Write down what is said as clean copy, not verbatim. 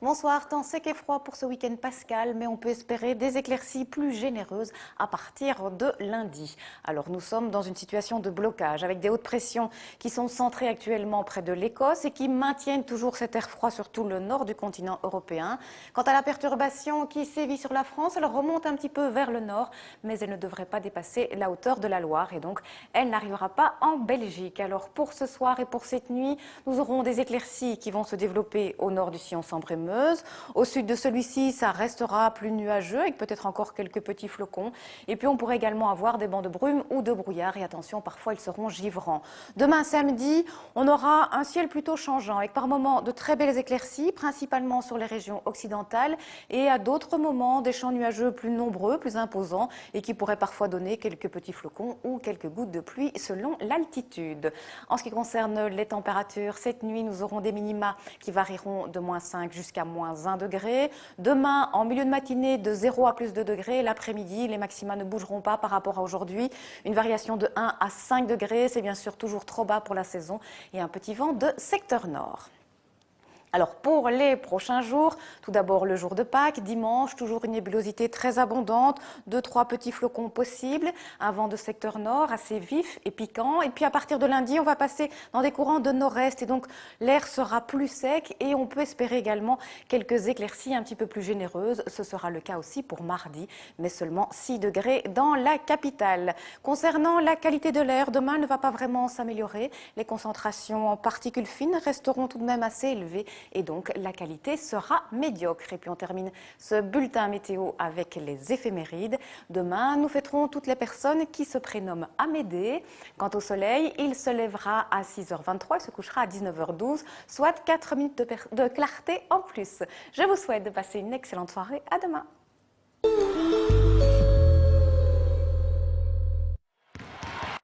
Bonsoir, temps sec et froid pour ce week-end pascal, mais on peut espérer des éclaircies plus généreuses à partir de lundi. Alors nous sommes dans une situation de blocage avec des hautes pressions qui sont centrées actuellement près de l'Écosse et qui maintiennent toujours cet air froid sur tout le nord du continent européen. Quant à la perturbation qui sévit sur la France, elle remonte un petit peu vers le nord, mais elle ne devrait pas dépasser la hauteur de la Loire et donc elle n'arrivera pas en Belgique. Alors pour ce soir et pour cette nuit, nous aurons des éclaircies qui vont se développer au nord du sillon Sambre-et-Meuse. Au sud de celui-ci, ça restera plus nuageux avec peut-être encore quelques petits flocons. Et puis on pourrait également avoir des bancs de brume ou de brouillard. Et attention, parfois ils seront givrants. Demain samedi, on aura un ciel plutôt changeant avec par moments de très belles éclaircies, principalement sur les régions occidentales et à d'autres moments des champs nuageux plus nombreux, plus imposants et qui pourraient parfois donner quelques petits flocons ou quelques gouttes de pluie selon l'altitude. En ce qui concerne les températures, cette nuit, nous aurons des minima qui varieront de -5 jusqu'à -1 degré. Demain, en milieu de matinée, de 0 à +2 degrés. L'après-midi, les maxima ne bougeront pas par rapport à aujourd'hui. Une variation de 1 à 5 degrés, c'est bien sûr toujours trop bas pour la saison et un petit vent de secteur nord. Alors pour les prochains jours, tout d'abord le jour de Pâques, dimanche, toujours une nébulosité très abondante, 2-3 petits flocons possibles, un vent de secteur nord assez vif et piquant. Et puis à partir de lundi, on va passer dans des courants de nord-est et donc l'air sera plus sec et on peut espérer également quelques éclaircies un petit peu plus généreuses. Ce sera le cas aussi pour mardi, mais seulement 6 degrés dans la capitale. Concernant la qualité de l'air, demain ne va pas vraiment s'améliorer. Les concentrations en particules fines resteront tout de même assez élevées. Et donc la qualité sera médiocre. Et puis on termine ce bulletin météo avec les éphémérides. Demain, nous fêterons toutes les personnes qui se prénomment Amédée. Quant au soleil, il se lèvera à 6h23 et se couchera à 19h12, soit 4 minutes de clarté en plus. Je vous souhaite de passer une excellente soirée. À demain.